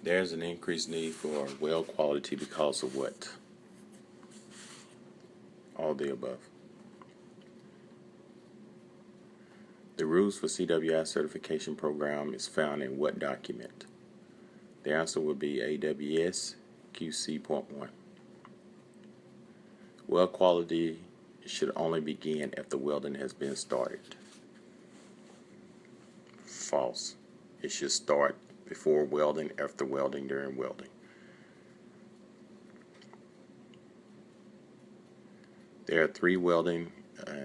There's an increased need for weld quality because of what? All the above. The rules for CWI certification program is found in what document? The answer would be AWS QC.1. Weld quality should only begin after welding has been started. False. It should start before welding, after welding, during welding. There are 3 welding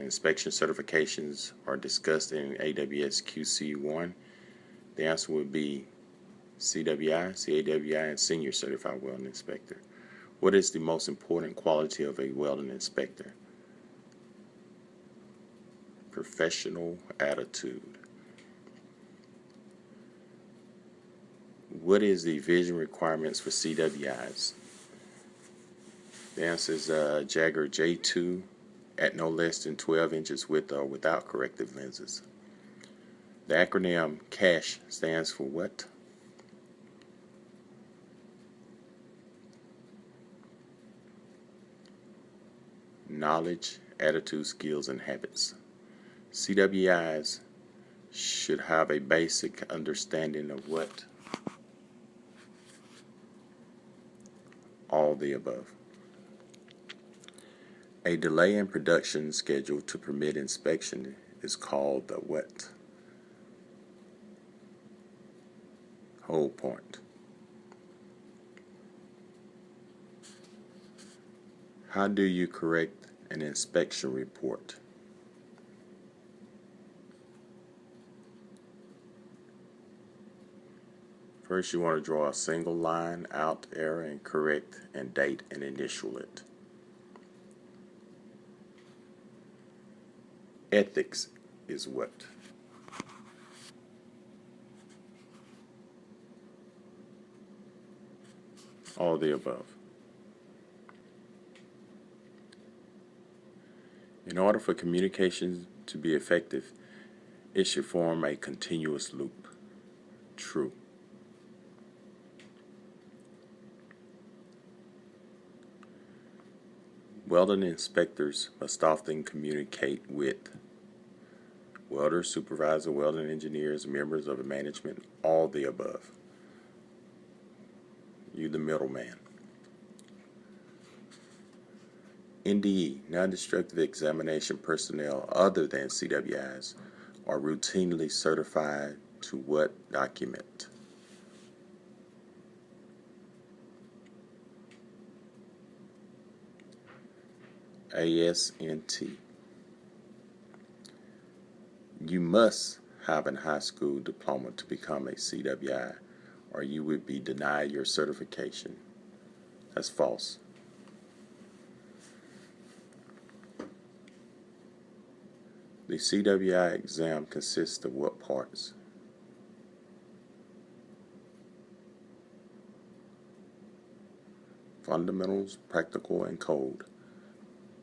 inspection certifications are discussed in AWS QC1. The answer would be CWI, CAWI, and Senior Certified Welding Inspector. What is the most important quality of a welding inspector? Professional attitude. What is the vision requirements for CWIs? The answer is Jagger J2 at no less than 12 inches with or without corrective lenses. The acronym CASH stands for what? Knowledge, attitude, skills, and habits. CWIs should have a basic understanding of what? All the above. A delay in production schedule to permit inspection is called the what? Hold point. How do you correct an inspection report? First, you want to draw a single line, out error, and correct, and date and initial it. Ethics is what? All the above. In order for communication to be effective, it should form a continuous loop. True. Welding inspectors must often communicate with welders, supervisor, welding engineers, members of the management, all the above. You the middleman. NDE, non-destructive examination personnel other than CWIs, are routinely certified to what document? ASNT. You must have a high school diploma to become a CWI, or you would be denied your certification. That's false. The CWI exam consists of what parts? Fundamentals, practical, and code.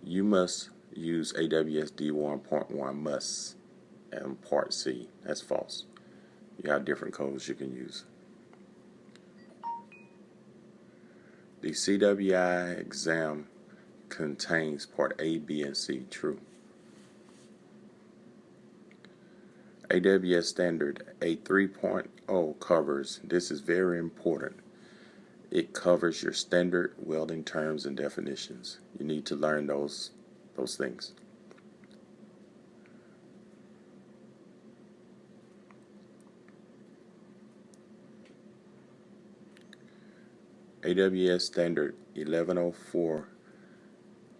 You must use AWS D1.1 must and Part C. That's false. You have different codes you can use. The CWI exam contains Part A, B, and C. True. AWS standard A3.0 covers, this is very important, it covers your standard welding terms and definitions. You need to learn those things. AWS standard 1104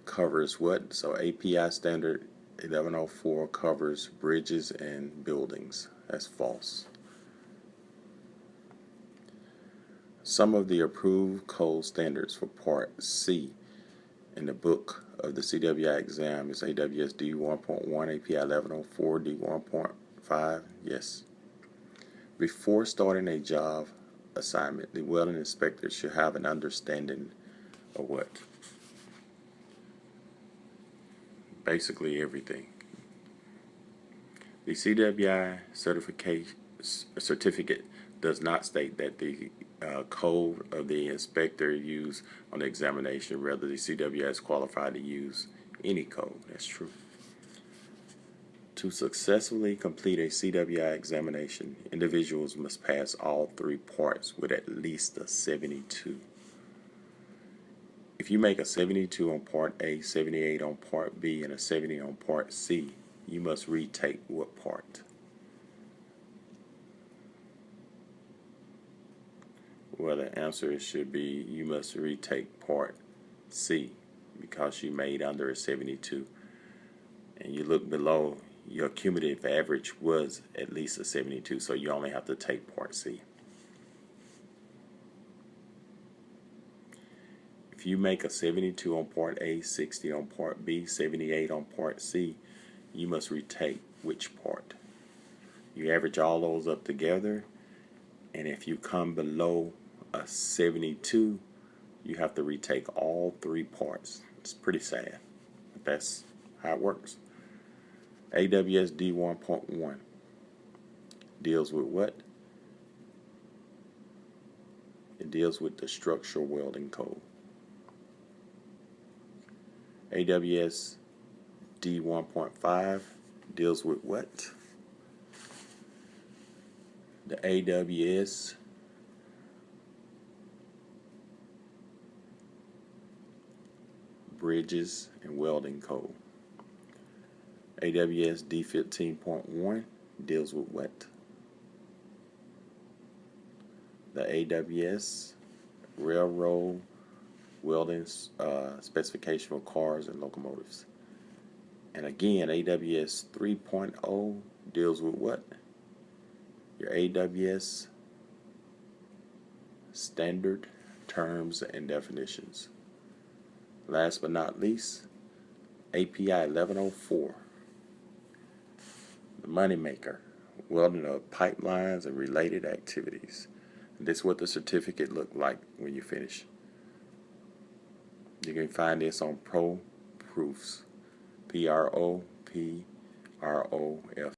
covers what? So API standard 1104 covers bridges and buildings. That's false. Some of the approved code standards for Part C in the book of the CWI exam is AWS D1.1, API 1104, D1.5. Yes. Before starting a job assignment, the welding inspector should have an understanding of what? Basically everything. The CWI certificate does not state that the code of the inspector used on the examination, whether the CWI is qualified to use any code. That's true. To successfully complete a CWI examination, individuals must pass all 3 parts with at least a 72. If you make a 72 on Part A, 78 on Part B, and a 70 on Part C, you must retake what part? Well, the answer should be you must retake Part C because you made under a 72. And you look below, your cumulative average was at least a 72, so you only have to take Part C. If you make a 72 on Part A, 60 on Part B, 78 on Part C, you must retake which part? You average all those up together, and if you come below a 72, you have to retake all 3 parts. It's pretty sad, but that's how it works. AWS D1.1 deals with what? It deals with the structural welding code. AWS D1.5 deals with what? The AWS bridges and welding code. AWS D15.1 deals with what? The AWS railroad welding specification for cars and locomotives. And again, AWS 3.0 deals with what? Your AWS standard terms and definitions. Last but not least, API 1104, the moneymaker, welding of pipelines and related activities. And this is what the certificate looked like when you finish. You can find this on ProProfs, ProProfs.